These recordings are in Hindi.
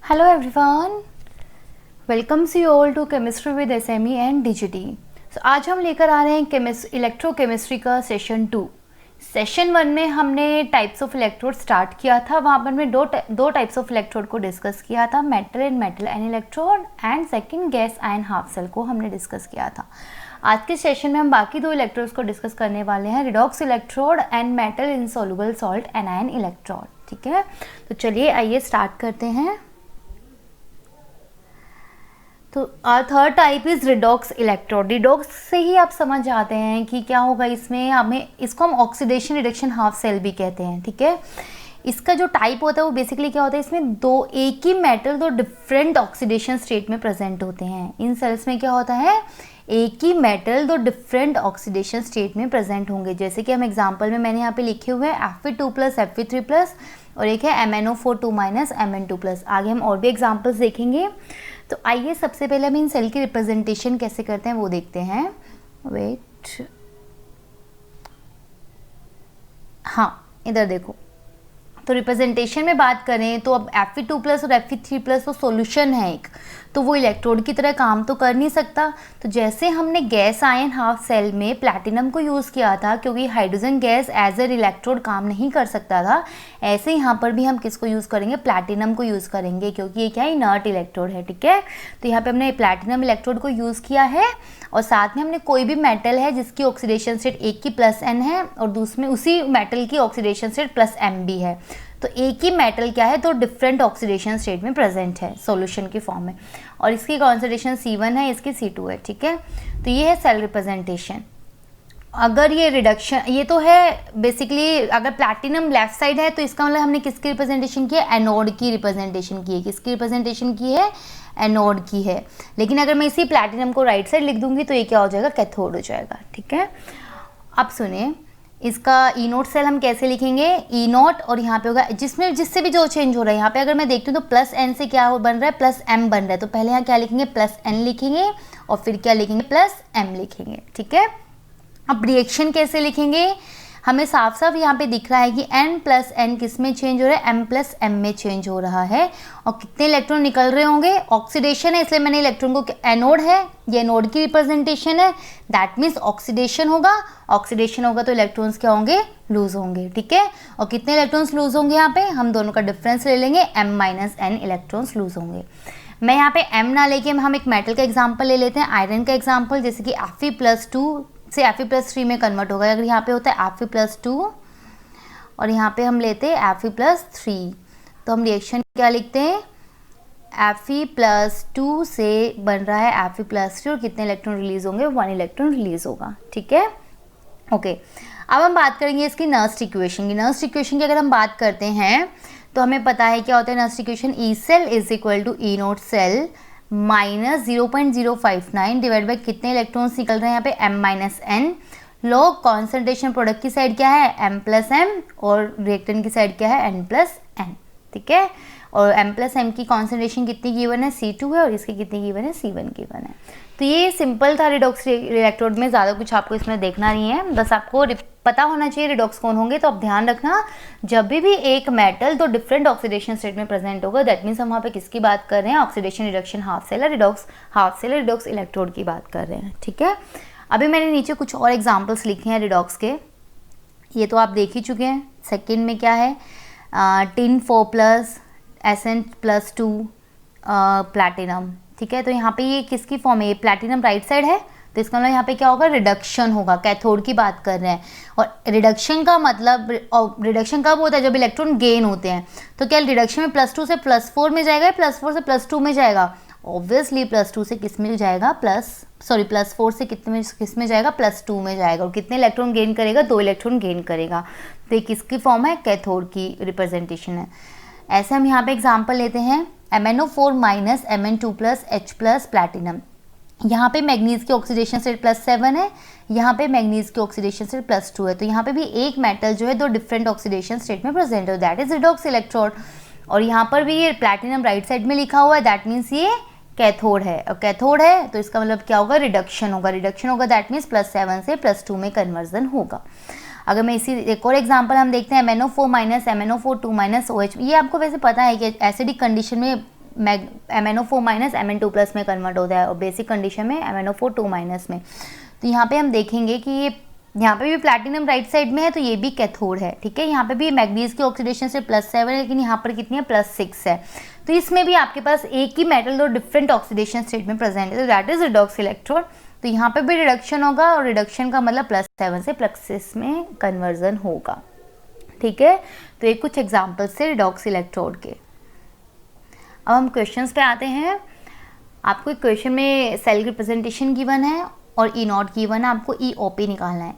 Hello everyone, welcomes you all to Chemistry with SME and DGT। आज हम लेकर आ रहे हैं इलेक्ट्रोकेमिस्ट्री का सेशन 2। सेशन 1 में हमने टाइप्स ऑफ इलेक्ट्रोड स्टार्ट किया था। वहाँ पर हमने दो टाइप्स ऑफ इलेक्ट्रोड को डिस्कस किया था, metal and electrode, and second gas ion half cell को हमने डिस्कस किया था। आज के सेशन में हम बाकी दो इलेक्ट्रोड्स को डिस्कस करने वाले हैं, redox electrode and metal insoluble salt anion electrode. ठीक है, तो चलिए आइए स्टार्ट करते हैं। तो third type is redox electrode. Redox से ही आप समझ जाते हैं कि क्या होगा इसमें। इसको हम ऑक्सीडेशन रिडक्शन हाफ सेल भी कहते हैं। ठीक है, इसका जो टाइप होता है वो बेसिकली क्या होता है, इसमें एक ही मेटल दो डिफरेंट ऑक्सीडेशन स्टेट में प्रेजेंट होते हैं। इन सेल्स में क्या होता है, एक ही मेटल दो डिफरेंट ऑक्सीडेशन स्टेट में प्रेजेंट होंगे। जैसे कि हम एग्जांपल में मैंने यहाँ पे लिखे हुए हैं Fe2+ Fe3+ और एक है MnO4 2- Mn2+। आगे हम और भी एग्जांपल्स देखेंगे। तो आइए सबसे पहले हम इन सेल की रिप्रेजेंटेशन कैसे करते हैं वो देखते हैं। वेट, हाँ इधर देखो। तो रिप्रेजेंटेशन में बात करें तो अब Fe2+ और Fe3+ तो सॉल्यूशन है एक, तो वो इलेक्ट्रोड की तरह काम तो कर नहीं सकता। तो जैसे हमने गैस आयन हाफ सेल में प्लैटिनम को यूज़ किया था क्योंकि hydrogen gas as a electrode काम नहीं कर सकता था, ऐसे यहाँ पर भी हम किसको यूज़ करेंगे, प्लैटिनम को यूज़ करेंगे, क्योंकि ये क्या है, इनर्ट इलेक्ट्रोड है। ठीक है, तो यहाँ पे हमने प्लैटिनम इलेक्ट्रोड को यूज़ किया है और साथ में हमने कोई भी मेटल है जिसकी ऑक्सीडेशन स्टेट एक की +N है और दूसरे में उसी मेटल की ऑक्सीडेशन स्टेट +M भी है। तो एक ही मेटल क्या है, तो डिफरेंट ऑक्सीडेशन स्टेट में प्रेजेंट है सॉल्यूशन की फॉर्म में, और इसकी कॉन्सेंट्रेशन C1 है, इसकी C2 है। ठीक है, तो ये है सेल रिप्रेजेंटेशन। अगर ये रिडक्शन, ये तो है बेसिकली, अगर प्लैटिनम लेफ्ट साइड है तो इसका मतलब हमने किसकी रिप्रेजेंटेशन की है, एनोड की रिप्रेजेंटेशन की है। किसकी रिप्रेजेंटेशन की है, एनोड की है। लेकिन अगर मैं इसी प्लैटिनम को राइट साइड लिख दूंगी तो ये क्या हो जाएगा, कैथोड हो जाएगा। ठीक है, अब सुने इसका ई नोट सेल हम कैसे लिखेंगे, ई नोट, और यहाँ पे होगा जिससे भी जो चेंज हो रहा है। यहाँ पे अगर मैं देखती हूँ तो +N से क्या बन रहा है, +M बन रहा है। तो पहले यहाँ क्या लिखेंगे, +N लिखेंगे और फिर क्या लिखेंगे, +M लिखेंगे। ठीक है, अब रिएक्शन कैसे लिखेंगे, हमें साफ साफ यहाँ पे दिख रहा है कि N+N किस में चेंज हो रहा है, M+M में चेंज हो रहा है। और कितने इलेक्ट्रॉन निकल रहे होंगे, ऑक्सीडेशन है इसलिए मैंने इलेक्ट्रॉन को, एनोड है, ये एनोड की रिप्रेजेंटेशन है, दैट मीन्स ऑक्सीडेशन होगा। ऑक्सीडेशन होगा तो इलेक्ट्रॉन्स क्या होंगे, लूज होंगे। ठीक है, और कितने इलेक्ट्रॉन्स लूज होंगे, यहाँ पे हम दोनों का डिफरेंस ले लेंगे, M-N इलेक्ट्रॉन्स लूज होंगे। मैं यहाँ पे M ना लेके हम एक मेटल का एग्जाम्पल ले लेते हैं, आयरन का एग्जाम्पल, जैसे कि Fe+2 से Fe+3 में कन्वर्ट होगा। अगर यहाँ पे होता है Fe+2 और यहाँ पे हम लेते हैं Fe+3, तो हम रिएक्शन क्या लिखते हैं, Fe+2 से बन रहा है Fe+3 और कितने इलेक्ट्रॉन रिलीज होंगे, 1 इलेक्ट्रॉन रिलीज होगा। ठीक है, ओके। अब हम बात करेंगे इसकी नर्स्ट इक्वेशन की। नर्स्ट इक्वेशन की अगर हम बात करते हैं तो हमें पता है क्या होता है Nernst equation, E cell is equal to E nought cell minus 0.059 divide by कितने इलेक्ट्रॉन्स निकल रहे हैं यहाँ पे, M-N। लॉग कॉन्सेंट्रेशन प्रोडक्ट की साइड क्या है, M+M, और रिएक्टेंट की साइड क्या है, N+N। ठीक है, और M+M की कॉन्सेंट्रेशन कितनी गिवन है, C2 है, और इसकी कितनी गिवन है, C1 गिवन है। तो ये सिंपल था रिडॉक्स इलेक्ट्रोड में, ज़्यादा कुछ आपको इसमें देखना नहीं है, बस आपको पता होना चाहिए रिडॉक्स कौन होंगे। तो आप ध्यान रखना, जब भी एक मेटल तो डिफरेंट ऑक्सीडेशन स्टेट में प्रेजेंट होगा, दैट मीन्स हम वहाँ पे किसकी बात कर रहे हैं, oxidation reduction half cell, redox half cell, redox electrode की बात कर रहे हैं। ठीक है, अभी मैंने नीचे कुछ और एग्जाम्पल्स लिखे हैं रिडॉक्स के, ये तो आप देख ही चुके हैं। सेकेंड में क्या है, Tin4+, Sn+2 प्लैटिनम। ठीक है, तो यहाँ पे ये किसकी फॉर्म है, ये प्लैटिनम राइट साइड है, तो इसका मतलब यहाँ पे क्या होगा, रिडक्शन होगा। कैथोड की बात कर रहे हैं, और रिडक्शन का मतलब, रिडक्शन कब होता है, जब इलेक्ट्रॉन गेन होते हैं। तो क्या रिडक्शन में +2 से +4 में जाएगा, +4 से +2 में जाएगा, ऑब्वियसली +2 से किस में जाएगा, +4 से किस में जाएगा, +2 में जाएगा। और कितने इलेक्ट्रॉन गेन करेगा, 2 इलेक्ट्रॉन गेन करेगा। तो ये किसकी फॉर्म है, कैथोड की रिप्रेजेंटेशन है। ऐसे हम यहाँ पे एग्जाम्पल लेते हैं, MnO4- Mn2+ H+ प्लैटिनम। यहाँ पे मैग्नीज की ऑक्सीडेशन स्टेट +7 है, यहाँ पे मैग्नीज की ऑक्सीडेशन स्टेट +2 है। तो यहाँ पे भी एक मेटल जो है दो डिफरेंट ऑक्सीडेशन स्टेट में प्रेजेंट है, दैट इज रिडॉक्स इलेक्ट्रोड। और यहाँ पर भी ये प्लैटिनम राइट साइड में लिखा हुआ है, दैट मीन्स ये कैथोड है, और कैथोड है तो इसका मतलब क्या होगा, रिडक्शन होगा। रिडक्शन होगा दैट मीन्स +7 से +2 में कन्वर्जन होगा। अगर मैं इसी एक और एग्जांपल हम देखते हैं MnO4- MnO4 2- OH। ये आपको वैसे पता है कि एसिडिक कंडीशन में MnO4 माइनस Mn2+ में कन्वर्ट होता है और बेसिक कंडीशन में MnO4 2 माइनस में। तो यहाँ पे हम देखेंगे कि ये यहाँ पे भी प्लैटिनम राइट साइड में है तो ये भी कैथोड है, ठीक है। यहाँ पे भी मैग्नीज की ऑक्सीडेशन से +7 है, लेकिन यहाँ पर कितनी है +6 है। तो इसमें भी आपके पास एक ही मेटल दो डिफरेंट ऑक्सीडेशन स्टेट में प्रेजेंट है, तो दैट इज रिडॉक्स इलेक्ट्रोड। तो यहाँ पे भी रिडक्शन होगा और रिडक्शन का मतलब +7 से +6 में कन्वर्जन होगा, ठीक है। तो ये कुछ एग्जाम्पल्स से रिडॉक्स इलेक्ट्रोड के। अब हम क्वेश्चंस पे आते हैं। आपको एक क्वेश्चन में सेल रिप्रेजेंटेशन गिवन है और E0 गिवन है, आपको EOP निकालना है।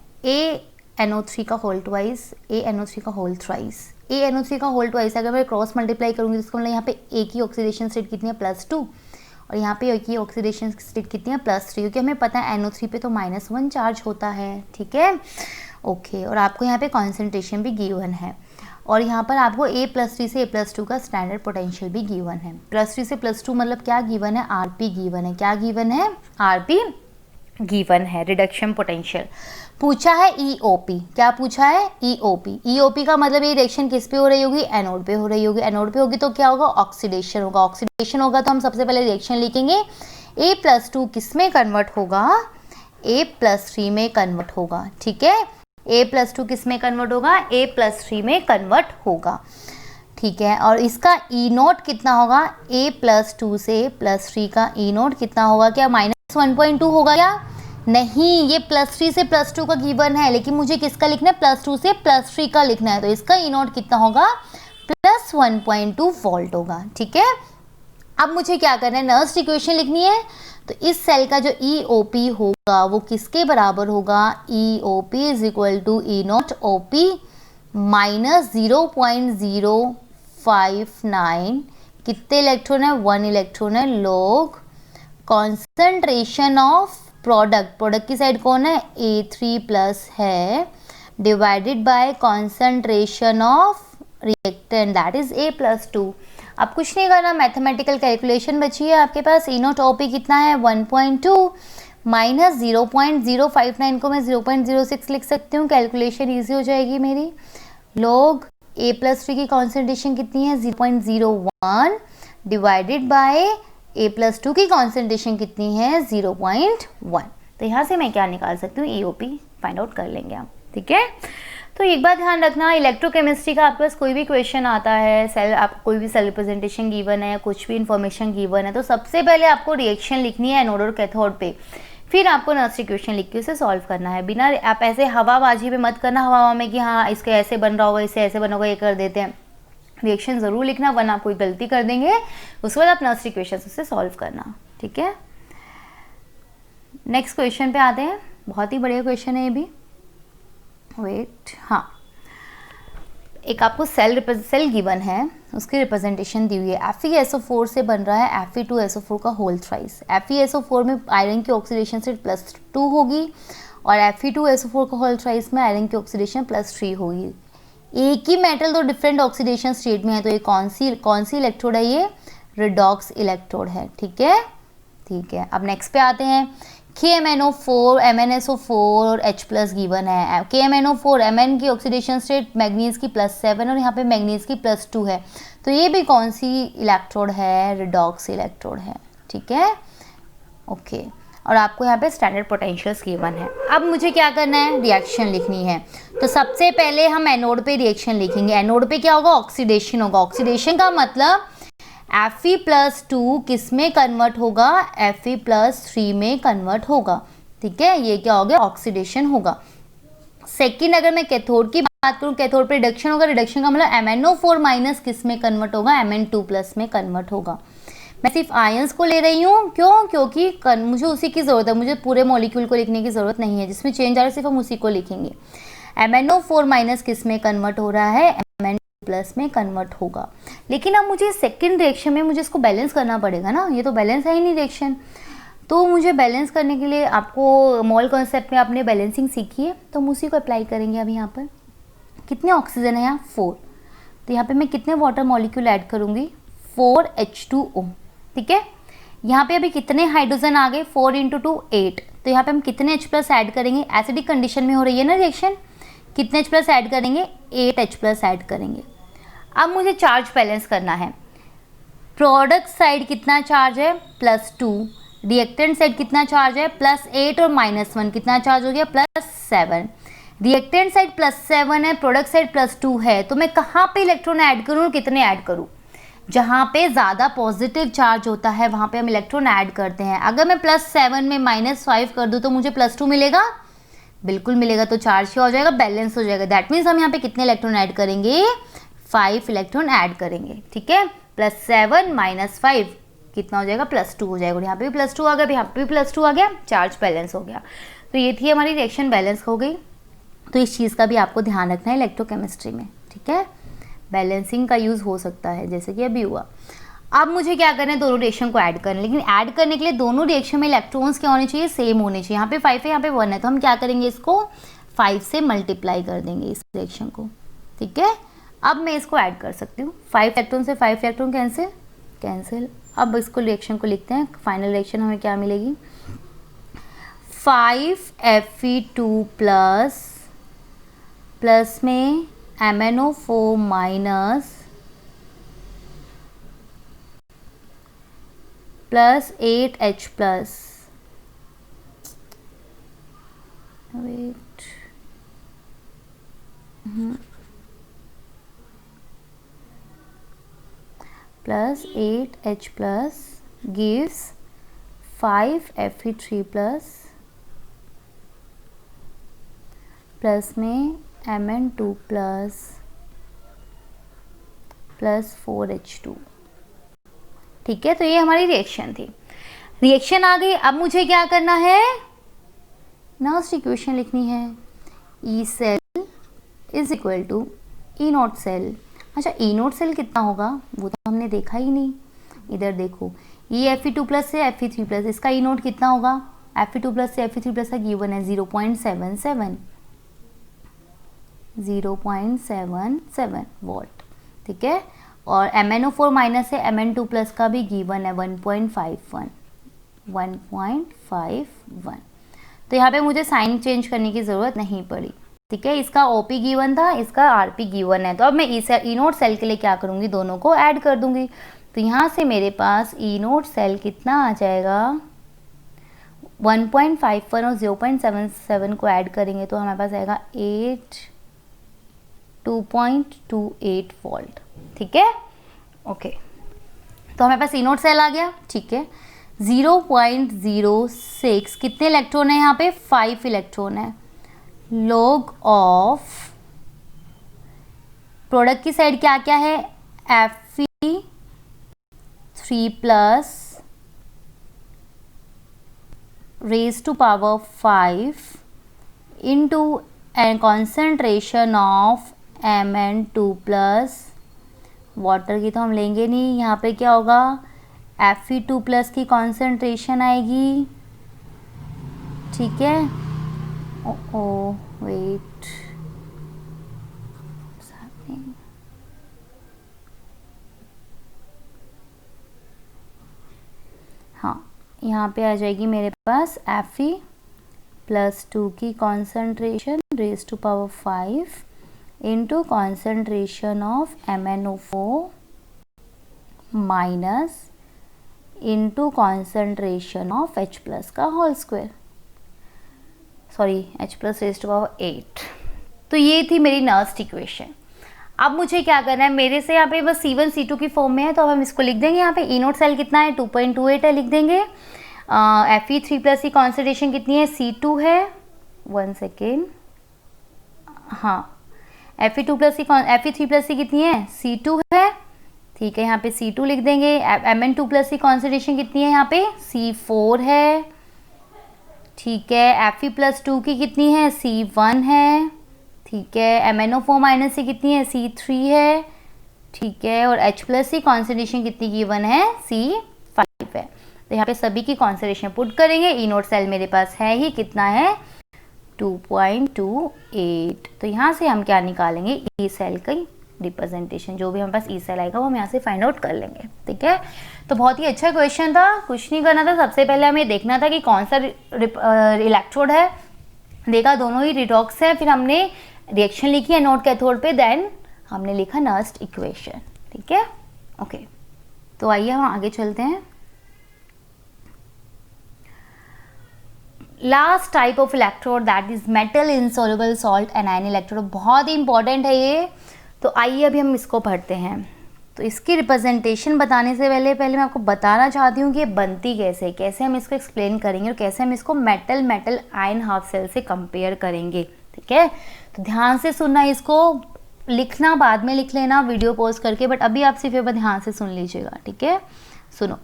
ANO3 का होल ट्वाइस, ANO3 का होल थ्राइस। ANO3 का होल ट्वाइस अगर मैं क्रॉस मल्टीप्लाई करूँगी तो इसको मतलब यहाँ पे एक ही ऑक्सीडेशन स्टेट कितनी है +2 और यहाँ पे एक ही ऑक्सीडेशन स्टेट कितनी है +3, क्योंकि हमें पता है NO3 पे तो -1 चार्ज होता है, ठीक है। ओके, और आपको यहाँ पे कॉन्सेंट्रेशन भी गिवन है और यहाँ पर आपको A+3 से A+2 का स्टैंडर्ड पोटेंशियल भी गिवन है। +3 से +2 मतलब क्या गिवन है, RP गिवन है। क्या गिवन है, RP गिवन है, रिडक्शन पोटेंशियल। पूछा है EOP, क्या पूछा है EOP। EOP का मतलब ये रिएक्शन किस पे हो रही होगी, एनोड पे हो रही होगी। एनोड पे होगी तो क्या होगा, ऑक्सीडेशन होगा। ऑक्सीडेशन होगा तो हम सबसे पहले रिएक्शन लिखेंगे, A+2 किस में कन्वर्ट होगा, A+3 में कन्वर्ट होगा, ठीक है। A+2 किस में कन्वर्ट होगा, A+3 में कन्वर्ट होगा, ठीक है। और इसका E0 कितना होगा, A+2 से +3 का E0 कितना होगा, क्या -1.2 होगा क्या, नहीं, ये +3 से +2 का गिवन है, लेकिन मुझे किसका लिखना है, +2 से +3 का लिखना है। तो इसका E0 कितना होगा, +1.2 वोल्ट होगा, ठीक है। अब मुझे क्या करना है, नर्स्ट इक्वेशन लिखनी है। तो इस सेल का जो EOP होगा वो किसके बराबर होगा, EOP is equal to E0 OP minus 0.059, कितने इलेक्ट्रॉन है, 1 इलेक्ट्रॉन है, लोग कॉन्सेंट्रेशन ऑफ प्रोडक्ट की साइड कौन है, A3+ है, divided by concentration of reactant that is A+2। अब कुछ नहीं करना, मैथमेटिकल कैलकुलेशन बची है आपके पास। E0 OP कितना है, 1.2 माइनस 0.059 को मैं 0.06 लिख सकती हूँ, कैलकुलेशन ईजी हो जाएगी मेरी। लोग A+3 की कॉन्सेंट्रेशन कितनी है, 0.01 डिवाइडेड बाय A+2 की कॉन्सेंट्रेशन कितनी है, 0.1। तो यहाँ से मैं क्या निकाल सकती हूँ, EOP फाइंड आउट कर लेंगे हम, ठीक है। तो एक बात ध्यान रखना, इलेक्ट्रोकेमिस्ट्री का आपके पास कोई भी क्वेश्चन आता है, सेल आप कोई भी सेल रिप्रेजेंटेशन गिवन है, कुछ भी इन्फॉर्मेशन गिवन है, तो सबसे पहले आपको रिएक्शन लिखनी है एनोड और कैथोड पे, फिर आपको नर्स्ट इक्वेशन लिख के उसे सॉल्व करना है। बिना आप ऐसे हवाबाजी पे मत करना, हवा में कि हाँ इसके ऐसे बन रहा होगा, इससे ऐसे बना होगा, ये कर देते हैं। रिएक्शन ज़रूर लिखना, वरना आप कोई गलती कर देंगे, उसके बाद आप नर्स्ट इक्वेशन से सॉल्व करना, ठीक है। नेक्स्ट क्वेश्चन पे आते हैं, बहुत ही बढ़िया क्वेश्चन है ये भी। वेट, हाँ, एक आपको सेल गिवन है, उसकी रिप्रेजेंटेशन दी हुई है। FeSO4 से बन रहा है Fe2SO4 का होल थ्राइस। FeSO4 में आयरन की ऑक्सीडेशन से +2 होगी और Fe2SO4 का होल थ्राइस में आयरन की ऑक्सीडेशन +3 होगी। एक ही मेटल दो डिफरेंट ऑक्सीडेशन स्टेट में है, तो ये कौन सी इलेक्ट्रोड है, ये रिडॉक्स इलेक्ट्रोड है, ठीक है, ठीक है। अब नेक्स्ट पे आते हैं, KMnO4 MnSO4 और H+ गिवन है। KMnO4 Mn की ऑक्सीडेशन स्टेट मैग्नीज की +7 और यहाँ पे मैग्नीज की +2 है, तो ये भी कौन सी इलेक्ट्रोड है, रिडॉक्स इलेक्ट्रोड है, ठीक है, ओके। और आपको यहाँ पे स्टैंडर्ड पोटेंशियल्स गिवन है। अब मुझे क्या करना है, रिएक्शन लिखनी है। तो सबसे पहले हम एनोड पे रिएक्शन लिखेंगे। एनोड पे क्या होगा, ऑक्सीडेशन होगा। ऑक्सीडेशन का मतलब Fe+2 किस में कन्वर्ट होगा, Fe+3 में कन्वर्ट होगा, ठीक है, ये क्या हो गया, ऑक्सीडेशन होगा। सेकंड, अगर मैं कैथोड की बात करूं, कैथोड पे रिडक्शन होगा। रिडक्शन का मतलब MnO4 माइनस किस में कन्वर्ट होगा, Mn2+ में कन्वर्ट होगा। मैं सिर्फ आयंस को ले रही हूँ, क्यों, क्योंकि मुझे उसी की ज़रूरत है, मुझे पूरे मॉलिक्यूल को लिखने की ज़रूरत नहीं है, जिसमें चेंज आ रहा है सिर्फ हम उसी को लिखेंगे। MnO4 माइनस किस में कन्वर्ट हो रहा है, Mn2+ में कन्वर्ट होगा। लेकिन अब मुझे सेकेंड रिएक्शन में मुझे इसको बैलेंस करना पड़ेगा ना, ये तो बैलेंस है ही नहीं रिएक्शन। तो मुझे बैलेंस करने के लिए आपको मोल कॉन्सेप्ट में आपने बैलेंसिंग सीखी है, तो हम उसी को अप्लाई करेंगे। अब यहाँ पर कितने ऑक्सीजन है, यहाँ 4, तो यहाँ पे मैं कितने वाटर मॉलिक्यूल ऐड करूँगी, 4H2O, ठीक है। यहाँ पे अभी कितने हाइड्रोजन आ गए, 4 × 2 8, तो यहाँ पे हम कितने H+ ऐड करेंगे, एसिडिक कंडीशन में हो रही है ना रिएक्शन, कितने H+ ऐड करेंगे, 8H+ ऐड करेंगे। अब मुझे चार्ज बैलेंस करना है। प्रोडक्ट साइड कितना चार्ज है +2, रिएक्टेंट साइड कितना चार्ज है +8 और -1 कितना चार्ज हो गया +7। रिएक्टेंट साइड +7 है, प्रोडक्ट साइड +2 है, तो मैं कहाँ पे इलेक्ट्रॉन ऐड करूँ और कितने ऐड करूँ? जहाँ पे ज़्यादा पॉजिटिव चार्ज होता है वहाँ पे हम इलेक्ट्रॉन ऐड करते हैं। अगर मैं +7 में -5 कर दूँ तो मुझे +2 मिलेगा, बिल्कुल मिलेगा, तो चार्ज क्या हो जाएगा, बैलेंस हो जाएगा। दैट मीन्स हम यहाँ पे कितने इलेक्ट्रॉन ऐड करेंगे, 5 इलेक्ट्रॉन ऐड करेंगे, ठीक है। +7 - 5 कितना हो जाएगा, +2 हो जाएगा। और यहाँ पे भी +2 आ गया, यहाँ पे भी +2 आ गया, चार्ज बैलेंस हो गया। तो ये थी हमारी रिएक्शन बैलेंस हो गई। तो इस चीज़ का भी आपको ध्यान रखना है इलेक्ट्रोकेमिस्ट्री में, ठीक है। बैलेंसिंग का यूज़ हो सकता है जैसे कि अभी हुआ। अब मुझे क्या करना है, दोनों रिएक्शन को ऐड करना है, लेकिन ऐड करने के लिए दोनों रिएक्शन में इलेक्ट्रॉन्स क्या होने चाहिए, सेम होने चाहिए। यहाँ पे 5 है, यहाँ पे 1 है, तो हम क्या करेंगे, इसको 5 से मल्टीप्लाई कर देंगे इस रिएक्शन को, ठीक है। अब मैं इसको ऐड कर सकती हूँ, 5 इलेक्ट्रॉन से 5 इलेक्ट्रॉन कैंसिल। अब इसको रिएक्शन को लिखते हैं, फाइनल रिएक्शन हमें क्या मिलेगी, 5 Fe2 प्लस में MnO4 minus plus 8H plus, wait, plus 8H plus gives 5 Fe3 plus में Mn2 प्लस 4H2, ठीक है। तो ये हमारी रिएक्शन थी, रिएक्शन आ गई। अब मुझे क्या करना है, नर्स्ट इक्वेशन लिखनी है, E cell is equal to E nought cell. अच्छा, E नॉट सेल कितना होगा वो तो हमने देखा ही नहीं। इधर देखो, ये Fe2 से Fe3 इसका E नॉट कितना होगा, Fe2 से Fe3 का गिवन है 0.77 वोल्ट, ठीक है। और MnO4 माइनस है, Mn2 का भी गिवन है 1.51। तो यहाँ पे मुझे साइन चेंज करने की ज़रूरत नहीं पड़ी, ठीक है। इसका OP गिवन था, इसका RP गिवन है। तो अब मैं E नोट सेल के लिए क्या करूँगी, दोनों को ऐड कर दूँगी। तो यहाँ से मेरे पास E नोट सेल कितना आ जाएगा, 1.51 और 0.77 को ऐड करेंगे तो हमारे पास आएगा 2.28 वोल्ट, ठीक है। ओके, तो हमारे पास E नोट सेल आ गया, ठीक है। 0.06 कितने इलेक्ट्रॉन है यहाँ पे, 5 इलेक्ट्रॉन है। लॉग ऑफ प्रोडक्ट की साइड क्या क्या है, Fe3 raise to power 5 into concentration of Mn2 water की तो हम लेंगे नहीं, यहाँ पे क्या होगा, Fe2 की कॉन्सेंट्रेशन आएगी, ठीक है। ओ वेट, हाँ, यहाँ पे आ जाएगी मेरे पास Fe+2 की concentration raise to power 5 into concentration of MnO4 minus into concentration of H+ का whole square, sorry H+ raise to power 8। तो ये थी मेरी नर्स्ट इक्वेशन। अब मुझे क्या करना है, मेरे से यहाँ पे बस C1 C2 की फॉर्म में है, तो अब हम इसको लिख देंगे। यहाँ पे E नोट सेल कितना है, 2.28 है, लिख देंगे। Fe3+ की कॉन्सेंट्रेशन कितनी है, C2 है, 1 सेकेंड, हाँ, Fe3+ की कितनी है, C2 है, ठीक है। यहाँ पे C2 लिख देंगे। Mn2+ की कॉन्सेंट्रेशन कितनी है, यहाँ पे C4 है, ठीक है। Fe+2 की कितनी है, C1 है, ठीक है। MnO4 माइनस की कितनी है, C3 है, ठीक है। और H+ की कॉन्सेंट्रेशन कितनी गिवन है, C5 है। तो यहाँ पे सभी की कॉन्सेंट्रेशन पुट करेंगे। E नोट सेल मेरे पास है ही, कितना है, 2.28। तो यहाँ से हम क्या निकालेंगे, E सेल की रिप्रेजेंटेशन, जो भी हमारे पास E सेल आएगा वो हम यहाँ से फाइंड आउट कर लेंगे, ठीक है। तो बहुत ही अच्छा क्वेश्चन था, कुछ नहीं करना था, सबसे पहले हमें देखना था कि कौन सा इलेक्ट्रोड है, देखा दोनों ही रिडॉक्स है, फिर हमने रिएक्शन लिखी है नोट कैथोड पे, देन हमने लिखा नर्स्ट इक्वेशन, ठीक है। ओके, तो आइए हम आगे चलते हैं। Last type of electrode that is metal insoluble salt anion electrode, बहुत ही इंपॉर्टेंट है ये। तो आइए अभी हम इसको पढ़ते हैं। तो इसकी रिप्रेजेंटेशन बताने से पहले मैं आपको बताना चाहती हूँ कि ये बनती कैसे, कैसे हम इसको एक्सप्लेन करेंगे और कैसे हम इसको मेटल आयन हाफ सेल से कंपेयर करेंगे। ठीक है, तो ध्यान से सुनना, इसको लिखना बाद में लिख लेना वीडियो पॉज करके, बट अभी आप सिर्फ एक बार ध्यान से सुन लीजिएगा। ठीक है, सुनो।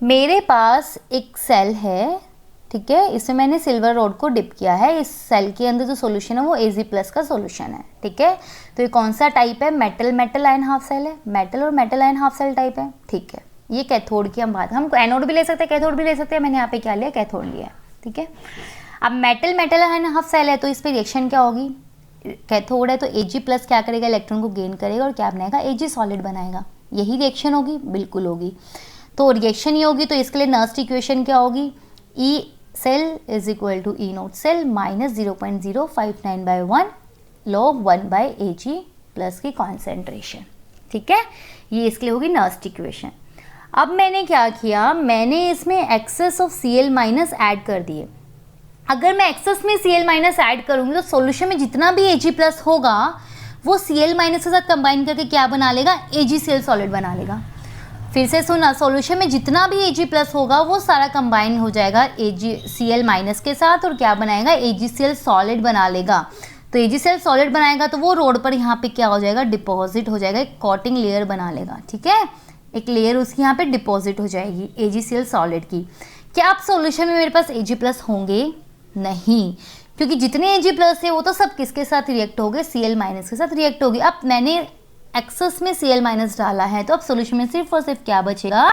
मेरे पास एक सेल है, ठीक है, इसमें मैंने सिल्वर रॉड को डिप किया है। इस सेल के अंदर जो सॉल्यूशन है वो Ag+ का सॉल्यूशन है। ठीक है, तो ये कौन सा टाइप है? मेटल आयन हाफ सेल है। मेटल और metal ion half cell type है। ठीक है, ये कैथोड की हम बात, हम एनोड भी ले सकते हैं, कैथोड भी ले सकते हैं। मैंने यहाँ पे क्या लिया? कैथोड लिया है। ठीक है, अब मेटल आयन हाफ सेल है तो इस पर रिएक्शन क्या होगी? कैथोड है तो Ag+ क्या करेगा? इलेक्ट्रॉन को गेन करेगा और क्या बनाएगा? Ag सॉलिड बनाएगा। यही रिएक्शन होगी? बिल्कुल होगी। तो रिएक्शन ही होगी, तो इसके लिए नर्स्ट इक्वेशन क्या होगी? E cell is equal to E nought cell minus 0.059/1 log 1/Ag+ की कॉन्सेंट्रेशन। ठीक है, ये इसके लिए होगी नर्स्ट इक्वेशन। अब मैंने क्या किया? मैंने इसमें एक्सेस ऑफ Cl- ऐड कर दिए। अगर मैं एक्सेस में Cl- ऐड करूंगी तो सॉल्यूशन में जितना भी Ag+ होगा वो Cl- के साथ कंबाइन करके क्या बना लेगा? AgCl सॉलिड बना लेगा। फिर से सुना, सॉल्यूशन में जितना भी Ag+ होगा वो सारा कंबाइन हो जाएगा Cl- के साथ और क्या बनाएगा? AgCl सॉलिड बना लेगा। तो AgCl सॉलिड बनाएगा तो वो रोड पर यहाँ पे क्या हो जाएगा? डिपॉजिट हो जाएगा, एक कोटिंग लेयर बना लेगा। ठीक है, एक लेयर उसकी यहाँ पे डिपॉजिट हो जाएगी AgCl सॉलिड की। क्या अब सॉल्यूशन में मेरे पास Ag+ होंगे? नहीं, क्योंकि जितने Ag+ है वो तो सब किसके साथ रिएक्ट हो गए? Cl- के साथ रिएक्ट हो गए। अब मैंने एक्सेस में Cl- डाला है तो अब सॉल्यूशन में सिर्फ और सिर्फ क्या बचेगा?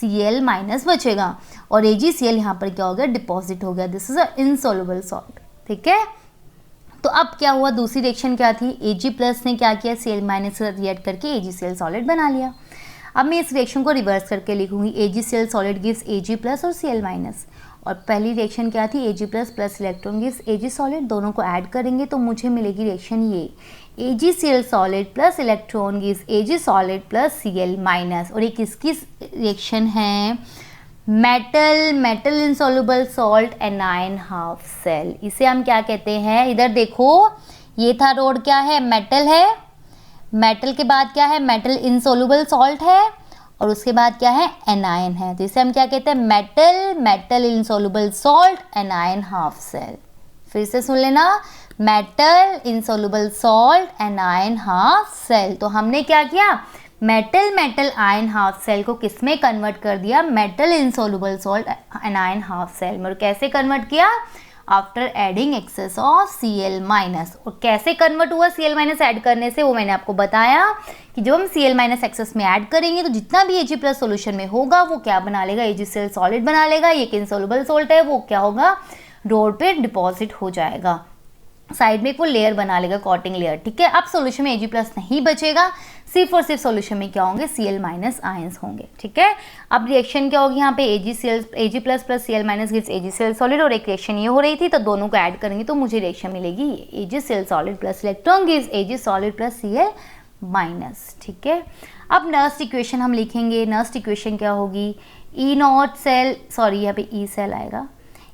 Cl- बचेगा और AgCl यहाँ पर क्या हो गया? डिपॉजिट हो गया। This is a insoluble salt. ठीक है, तो अब क्या हुआ? दूसरी रिएक्शन क्या थी? Ag+ ने क्या किया? Cl- से रिएक्ट करके AgCl सॉलिड बना लिया। अब मैं इस रिएक्शन को रिवर्स करके लिखूंगी। AgCl सॉलिड गिव्स Ag+ और Cl-, और पहली रिएक्शन क्या थी? Ag+ plus electron gives Ag solid. दोनों को ऐड करेंगे तो मुझे मिलेगी रिएक्शन ये, AgCl solid plus electron gives Ag solid plus Cl-। और ये किसकी रिएक्शन है? Metal insoluble salt anion half cell. इसे हम क्या कहते हैं? इधर देखो, ये था रोड, क्या है? मेटल है। मेटल के बाद क्या है? मेटल इनसॉल्युबल सॉल्ट है और उसके बाद क्या है? एनायन है। तो इसे हम क्या कहते हैं? Metal insoluble salt anion half cell. फिर से सुन लेना, metal insoluble salt anion half cell. तो हमने क्या किया? मेटल आयन हाफ सेल को किस में कन्वर्ट कर दिया? Metal insoluble salt anion half cell में। और कैसे कन्वर्ट किया? After adding excess of Cl-। और कैसे कन्वर्ट हुआ Cl- ऐड करने से, वो मैंने आपको बताया कि जब हम Cl- एक्सेस में ऐड करेंगे तो जितना भी Ag+ सॉल्यूशन में होगा वो क्या बना लेगा? AgCl सॉलिड बना लेगा। ये इनसॉल्युबल सॉल्ट है, वो क्या होगा? रोड पे डिपॉजिट हो जाएगा, साइड में वो लेयर बना लेगा, कोटिंग लेयर। ठीक है, अब सॉल्यूशन में Ag+ नहीं बचेगा, सिर्फ और सिर्फ सॉल्यूशन में क्या होंगे? Cl- आयंस होंगे। ठीक है, अब रिएक्शन क्या होगी यहाँ पे? Ag+ plus Cl- gives AgCl solid. और एक रिएक्शन ये हो रही थी तो दोनों को ऐड करेंगे तो मुझे रिएक्शन मिलेगी AgCl solid plus electron gives Ag solid plus Cl-। ठीक है, अब नर्स्ट इक्वेशन हम लिखेंगे। नर्स्ट इक्वेशन क्या होगी? E नॉट सेल, सॉरी यहाँ पे E सेल आएगा।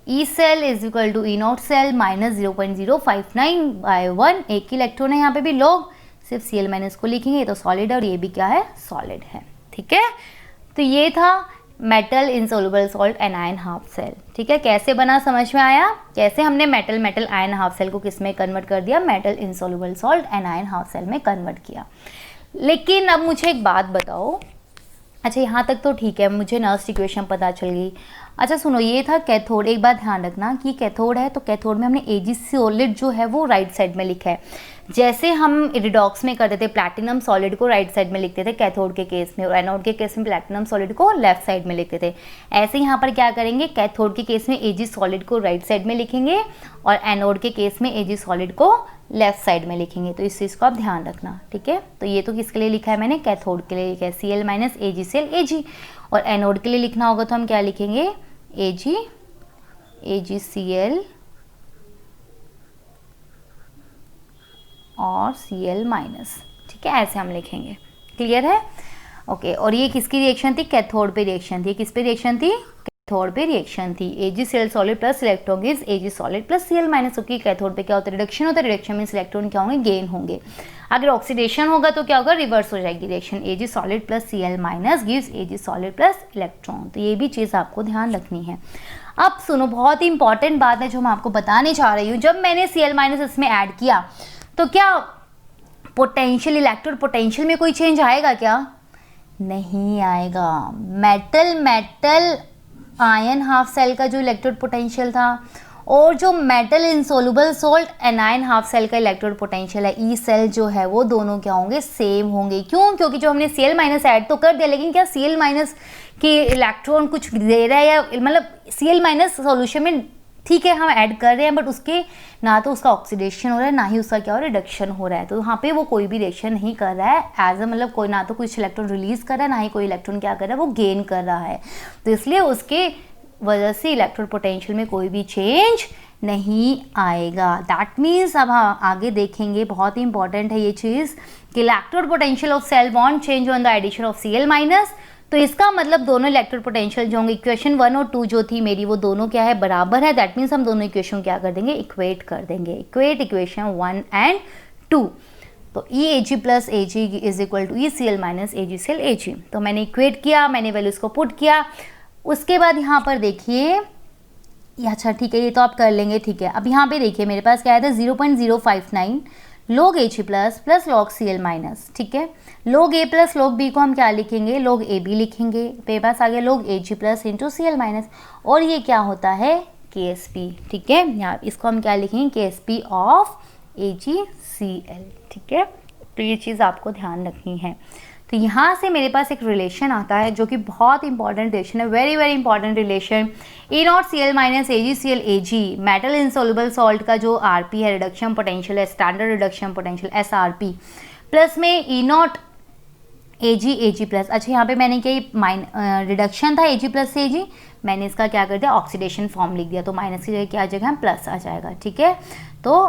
E cell is equal to E nought cell minus 0.059/1। एक इलेक्ट्रॉन है यहाँ पे भी, लोग सिर्फ Cl- को लिखेंगे तो सॉलिड है और ये भी क्या है? सॉलिड है। ठीक है, तो ये था metal insoluble salt anion half cell. ठीक है, कैसे बना समझ में आया? कैसे हमने मेटल आयन हाफ सेल को किस में कन्वर्ट कर दिया? Metal insoluble salt anion half cell में कन्वर्ट किया। लेकिन अब मुझे एक बात बताओ, अच्छा यहाँ तक तो ठीक है, मुझे नर्स्ट इक्वेशन पता चल गई। अच्छा सुनो, ये था कैथोड। एक बात ध्यान रखना कि कैथोड है तो कैथोड में हमने Ag सॉलिड जो है वो राइट साइड में लिखा है। जैसे हम रिडॉक्स में करते थे, प्लैटिनम सॉलिड को राइट साइड में लिखते थे कैथोड के केस में, और एनोड के केस में प्लैटिनम सॉलिड को लेफ्ट साइड में लिखते थे। ऐसे यहाँ पर क्या करेंगे? कैथोड के केस में Ag सॉलिड को राइट साइड में लिखेंगे और एनोड के केस में Ag सॉलिड को लेफ्ट साइड में लिखेंगे। तो इस चीज़ को आप ध्यान रखना। ठीक है, तो ये तो किसके लिए लिखा है मैंने? कैथोड के लिए लिखा है Cl- AgCl Ag। और एनोड के लिए लिखना होगा तो हम क्या लिखेंगे? AgCl और Cl-। ठीक है, ऐसे हम लिखेंगे। क्लियर है? ओके, और ये किसकी रिएक्शन थी? कैथोड पे रिएक्शन थी। किस पे रिएक्शन थी? कैथोड पे रिएक्शन थी। AgCl solid plus electron gives Ag solid plus Cl minus, क्योंकि कैथोड पे क्या होता है? रिडक्शन होता है। रिडक्शन मीन्स इलेक्ट्रॉन क्या होंगे? गेन होंगे। अगर ऑक्सीडेशन होगा तो क्या होगा? रिवर्स हो जाएगी reaction. Ag solid plus Cl minus gives Ag solid plus electron. तो ये भी चीज़ आपको ध्यान रखनी है। अब सुनो, बहुत ही इंपॉर्टेंट बात है जो मैं आपको बताने चाह रही हूँ। जब मैंने Cl माइनस इसमें ऐड किया तो क्या पोटेंशियल, इलेक्ट्रोड पोटेंशियल में कोई चेंज आएगा क्या? नहीं आएगा। मेटल आयन हाफ सेल का जो इलेक्ट्रोड पोटेंशियल था और जो metal insoluble salt anion half cell का इलेक्ट्रोड पोटेंशियल है, ई सेल जो है, वो दोनों क्या होंगे? सेम होंगे। क्यों? क्योंकि जो हमने Cl माइनस ऐड तो कर दिया, लेकिन क्या Cl माइनस की इलेक्ट्रॉन कुछ दे रहा है, या मतलब Cl माइनस सॉल्यूशन में ठीक है हम ऐड कर रहे हैं, बट उसके ना तो उसका ऑक्सीडेशन हो रहा है, ना ही उसका क्या हो रहा है? रिडक्शन हो रहा है। तो यहाँ पे वो कोई भी रिएक्शन नहीं कर रहा है एज अ, मतलब कोई ना तो कुछ इलेक्ट्रॉन रिलीज कर रहा है, ना ही कोई इलेक्ट्रॉन क्या कर रहा है? वो गेन कर रहा है। तो इसलिए उसके वजह से इलेक्ट्रोड पोटेंशियल में कोई भी चेंज नहीं आएगा। दैट मीन्स अब हम आगे देखेंगे, बहुत ही इंपॉर्टेंट है ये चीज़, कि electrode potential of cell won't change on the addition of Cl minus. तो इसका मतलब दोनों इलेक्ट्रोड पोटेंशियल जो होंगे, इक्वेशन 1 और 2 जो थी मेरी, वो दोनों क्या है? बराबर है। दैट मीन्स हम दोनों इक्वेशन क्या कर देंगे? इक्वेट कर देंगे। Equate equation 1 and 2। तो EAg plus Ag is equal to ECl minus AgCl Ag। तो मैंने इक्वेट किया, मैंने वैल्यूज को पुट किया। उसके बाद यहाँ पर देखिए, अच्छा ठीक है, ये तो आप कर लेंगे, ठीक है। अब यहाँ पे देखिए मेरे पास क्या आया था? 0.059 log Ag plus log Cl minus, ठीक है। log A plus log B को हम क्या लिखेंगे? log AB लिखेंगे। मेरे पास आ गया log Ag plus into Cl minus, और ये क्या होता है? KSP, ठीक है। यहाँ इसको हम क्या लिखेंगे? KSP ऑफ AgCl, ठीक है। तो ये चीज़ आपको ध्यान रखनी है। तो यहाँ से मेरे पास एक रिलेशन आता है जो कि बहुत इंपॉर्टेंट रिलेशन है, very very important relation. E0Cl minus AgCl Ag, metal insoluble salt का जो Rp है, रिडक्शन पोटेंशियल है, standard reduction potential SRP, plus में E0 Ag प्लस। अच्छा यहाँ पे मैंने क्या रिडक्शन था Ag प्लस से Ag, मैंने इसका क्या कर दिया? ऑक्सीडेशन फॉर्म लिख दिया। तो माइनस की जगह क्या आ जाएगा? प्लस आ जाएगा, ठीक है। तो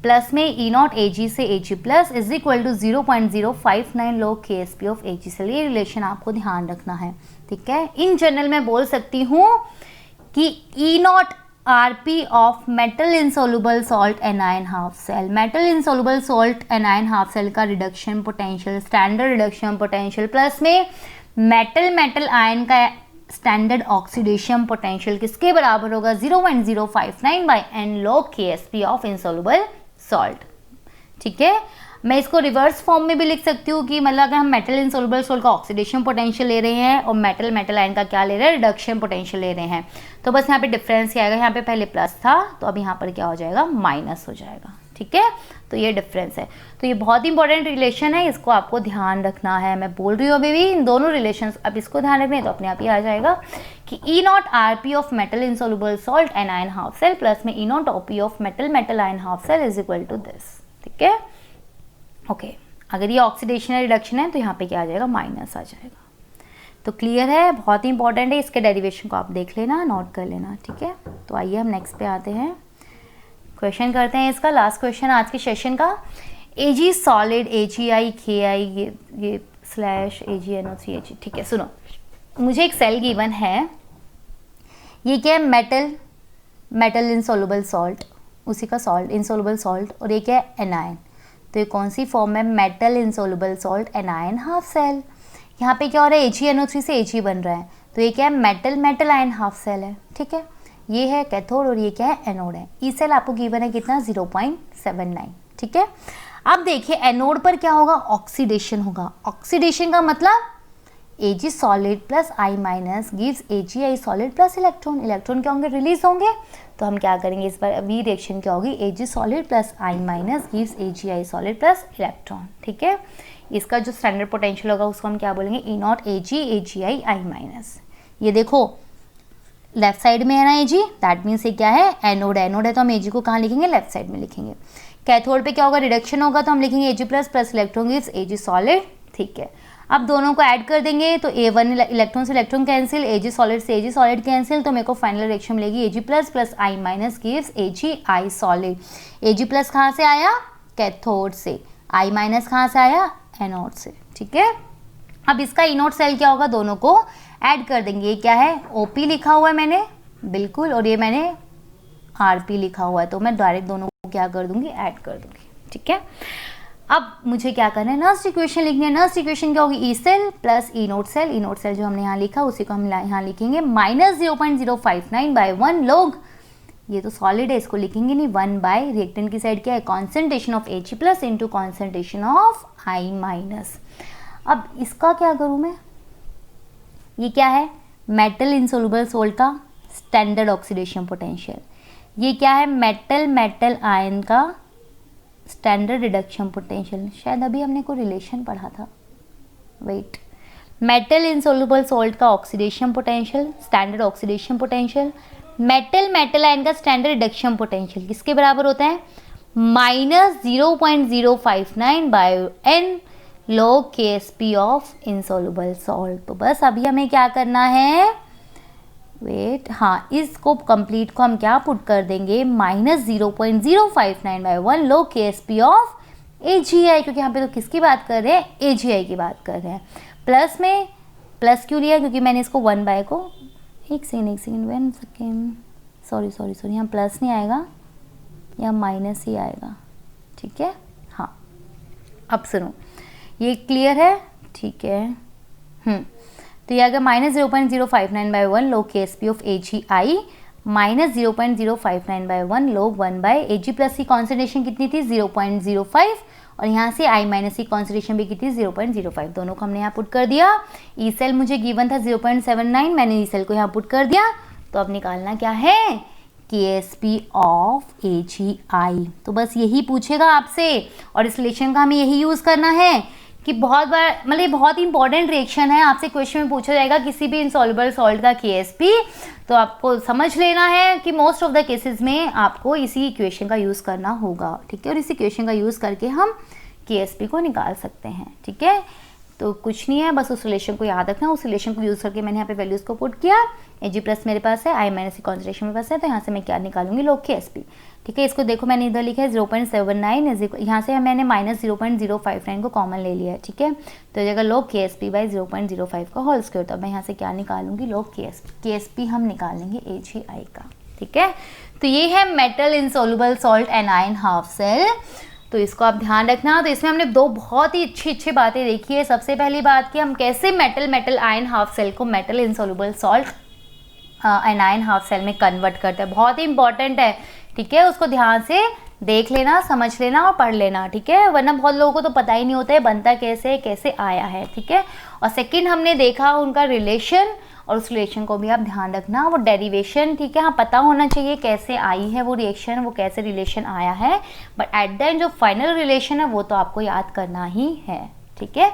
प्लस में E0 Ag से Ag plus is equal to 0.059 log KSP of AgCl। ये रिलेशन आपको ध्यान रखना है, ठीक है। इन जनरल मैं बोल सकती हूँ कि E0 Rp of metal insoluble salt anion half cell, metal insoluble salt anion half cell का reduction potential, standard reduction potential, plus में मेटल आयन का स्टैंडर्ड ऑक्सीडेशन पोटेंशियल किसके बराबर होगा? 0.059 by n log KSP of insoluble salt, ठीक है। मैं इसको रिवर्स फॉर्म में भी लिख सकती हूँ कि मतलब अगर हम मेटल इनसोल्युबल सॉल्ट का ऑक्सीडेशन पोटेंशियल ले रहे हैं और मेटल आयन का क्या ले रहे हैं? रिडक्शन पोटेंशियल ले रहे हैं, तो बस यहाँ पे डिफरेंस क्या आएगा? यहाँ पे पहले प्लस था तो अब यहाँ पर क्या हो जाएगा? माइनस हो जाएगा, ठीक है। तो ये डिफरेंस है। तो ये बहुत इंपॉर्टेंट रिलेशन है, इसको आपको ध्यान रखना है। मैं बोल रही हूँ अभी भी इन दोनों रिलेशन, अब इसको ध्यान रखना है तो अपने आप ही आ जाएगा कि E0 Rp of metal insoluble salt anion half cell plus में E0 OP of metal ion half cell is equal to this, ठीक है। ओके, अगर ये ऑक्सीडेशन रिडक्शन है तो यहाँ पे क्या आ जाएगा? माइनस आ जाएगा। तो क्लियर है, बहुत ही इंपॉर्टेंट है। इसके डेरिवेशन को आप देख लेना, नोट कर लेना, ठीक है। तो आइए हम नेक्स्ट पे आते हैं, क्वेश्चन करते हैं इसका। लास्ट क्वेश्चन आज के सेशन का। Ag सॉलिड AgI KI ये स्लैश AgNO3 Ag, ठीक है। सुनो, मुझे एक सेल गिवन है, ये क्या है? मेटल इनसोल्युबल सॉल्ट, उसी का सॉल्ट, इनसोल्युबल सॉल्ट, और ये क्या है? एनायन। तो ये कौन सी फॉर्म है? Metal insoluble salt anion half cell. यहाँ पे क्या हो रहा है? AgNO3 से Ag बन रहा है, तो ये क्या है? मेटल आयन हाफ सेल है, ठीक है। ये है कैथोड और ये क्या है? एनोड है। ई सेल आपको गिवन है कितना? 0.79, ठीक है। अब देखिए एनोड पर क्या होगा? ऑक्सीडेशन होगा। ऑक्सीडेशन का मतलब Ag solid plus I minus gives AgI solid plus electron. Electron क्या होंगे? रिलीज होंगे। तो हम क्या करेंगे इस बार? वी रिएक्शन क्या होगी? Ag solid plus I minus gives AgI solid plus electron, ठीक है। इसका जो स्टैंडर्ड पोटेंशियल होगा उसको हम क्या बोलेंगे? E0 Ag AgI I minus. ये देखो लेफ्ट साइड में है ना Ag, दैट मीन्स ये क्या है? एनोड है। एनोड है तो हम Ag को कहाँ लिखेंगे? लेफ्ट साइड में लिखेंगे। कैथोड पे क्या होगा? रिडक्शन होगा तो हम लिखेंगे Ag plus plus electron gives Ag solid, ठीक है। अब दोनों को ऐड कर देंगे तो A1 इलेक्ट्रॉन से इलेक्ट्रॉन कैंसिल, Ag सॉलिड से Ag सॉलिड कैंसिल, तो मेरे को फाइनल रिएक्शन मिलेगी Ag plus plus I minus gives AgI solid. Ag plus कहाँ से आया? कैथोड से। I माइनस कहाँ से आया? एनोड से, ठीक है। अब इसका इनोड सेल क्या होगा, दोनों को ऐड कर देंगे। ये क्या है, OP लिखा हुआ है मैंने, बिल्कुल, और ये मैंने RP लिखा हुआ है, तो मैं डायरेक्ट दोनों को क्या कर दूंगी, ऐड कर दूंगी, ठीक है। अब मुझे क्या करना है, नर्स्ट इक्वेशन लिखनी है। नर्स्ट इक्वेशन क्या होगी, E cell plus anode cell, anode cell जो हमने यहाँ लिखा उसी को हम यहाँ लिखेंगे माइनस 0.059/1 log, ये तो सॉलिड है इसको लिखेंगे नहीं, 1 बाय रिएक्टेंट की साइड क्या है, concentration of Ag plus into concentration of I minus. अब इसका क्या करूँ मैं, ये क्या है, मेटल इनसोल्युबल सोल्ट का स्टैंडर्ड ऑक्सीडेशन पोटेंशियल, ये क्या है, मेटल आयन का स्टैंडर्ड रिडक्शन पोटेंशियल। शायद अभी हमने कोई रिलेशन पढ़ा था, वेट, मेटल इनसोल्युबल सोल्ट का oxidation potential, standard oxidation potential, metal ion का स्टैंडर्ड रिडक्शन पोटेंशियल किसके बराबर होता है, minus 0.059/n log KSP of insoluble salt. तो बस अभी हमें क्या करना है, वेट, हाँ, इसको कंप्लीट को हम क्या पुट कर देंगे, minus 0.059/1 log KSP of AgI, क्योंकि यहाँ पे तो किसकी बात कर रहे हैं, AgI की बात कर रहे हैं। प्लस में प्लस क्यों लिया, क्योंकि मैंने इसको 1 बाय को, एक सेकेंड सॉरी यहाँ प्लस नहीं आएगा, यहाँ माइनस ही आएगा, ठीक है। हाँ, अब सुनो, ये क्लियर है, ठीक है। तो ये आ गया minus 0.059/1 log KSP of AgI minus 0.059/1 log 1 by Ag plus की कॉन्सेंट्रेशन कितनी थी, 0.05, और यहाँ से I माइनस की कॉन्सेंट्रेशन भी कितनी, 0.05, दोनों को हमने यहाँ पुट कर दिया। ई सेल मुझे गिवन था 0.79, मैंने ई सेल को यहाँ पुट कर दिया। तो अब निकालना क्या है, KSP ऑफ AgI। तो बस यही पूछेगा आपसे, और इस रिलेशन का हमें यही यूज़ करना है कि बहुत बार, मतलब बहुत ही इंपॉर्टेंट रिएक्शन है, आपसे क्वेश्चन में पूछा जाएगा किसी भी इनसॉल्युबल सॉल्ट का KSP, तो आपको समझ लेना है कि मोस्ट ऑफ द केसेस में आपको इसी इक्वेशन का यूज़ करना होगा, ठीक है। और इसी इक्वेशन का यूज़ करके हम KSP को निकाल सकते हैं, ठीक है। तो कुछ नहीं है, बस उस रिलेशन को याद रखना, उस रिलेशन को यूज़ करके मैंने यहाँ पे वैल्यूज़ को पुट किया, Ag प्लस मेरे पास है, I माइनस की कॉन्सेंट्रेशन मेरे पास है, तो यहाँ से मैं क्या निकालूंगी, log KSP, ठीक है। इसको देखो मैंने इधर लिखा है 0.79, यहाँ से मैंने माइनस 0.059 को कॉमन ले लिया है, ठीक है। तो जगह log KSP बाई 0.05 का होल स्क्वायर, तो मैं यहाँ से क्या निकालूंगी, log KSP हम निकालेंगे AgI का, ठीक है। तो ये है metal insoluble salt anion half cell, तो इसको आप ध्यान रखना। तो इसमें हमने दो बहुत ही अच्छी बातें देखी है। सबसे पहली बात कि हम कैसे मेटल आयन हाफ सेल को metal insoluble salt anion half cell में कन्वर्ट करते हैं, बहुत ही इंपॉर्टेंट है, ठीक है। उसको ध्यान से देख लेना, समझ लेना और पढ़ लेना, ठीक है, वरना बहुत लोगों को तो पता ही नहीं होता है बनता कैसे आया है, ठीक है। और सेकंड हमने देखा उनका रिलेशन, और उस रिलेशन को भी आप ध्यान रखना, वो डेरिवेशन, ठीक है, हाँ पता होना चाहिए कैसे आई है वो रिएक्शन, वो कैसे रिलेशन आया है, बट एट द एंड जो फाइनल रिलेशन है वो तो आपको याद करना ही है, ठीक है।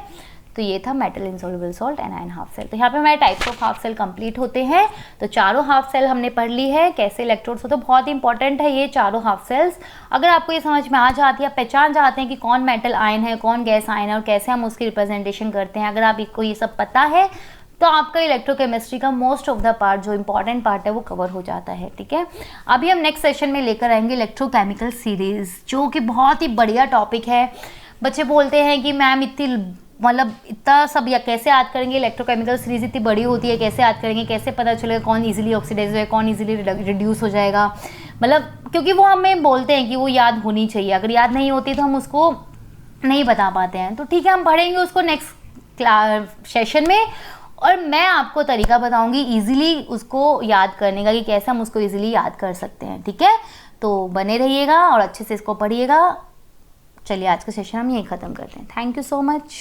तो ये था metal insoluble salt anion half cell. तो यहाँ पे हमारे types of half cell complete होते हैं। तो चारों हाफ सेल हमने पढ़ ली है, कैसे इलेक्ट्रोड्स होते हैं, बहुत इंपॉर्टेंट है ये चारों हाफ सेल्स। अगर आपको ये समझ में आ जाती है, पहचान जाते हैं कि कौन मेटल आयन है, कौन गैस आयन है और कैसे हम उसकी रिप्रेजेंटेशन करते हैं, अगर आपको ये सब पता है तो आपका इलेक्ट्रोकेमिस्ट्री का मोस्ट ऑफ द पार्ट जो इंपॉर्टेंट पार्ट है वो कवर हो जाता है, ठीक है। अभी हम नेक्स्ट सेशन में लेकर आएंगे इलेक्ट्रोकेमिकल सीरीज, जो कि बहुत ही बढ़िया टॉपिक है। बच्चे बोलते हैं कि मैम इतना सब या कैसे याद करेंगे, इलेक्ट्रोकेमिकल सीरीज इतनी बड़ी होती है, कैसे याद करेंगे, कैसे पता चलेगा कौन इजीली ऑक्सीडाइज हो, कौन इजीली रिड्यूस हो जाएगा, मतलब क्योंकि वो हमें बोलते हैं कि वो याद होनी चाहिए, अगर याद नहीं होती तो हम उसको नहीं बता पाते हैं। तो ठीक है, हम पढ़ेंगे उसको नेक्स्ट सेशन में, और मैं आपको तरीका बताऊंगी इजीली उसको याद करने का कि कैसे हम उसको इजीली याद कर सकते हैं, ठीक है। तो बने रहिएगा और अच्छे से इसको पढ़िएगा। चलिए आज का सेशन हम यहीं ख़त्म करते हैं। Thank you so much.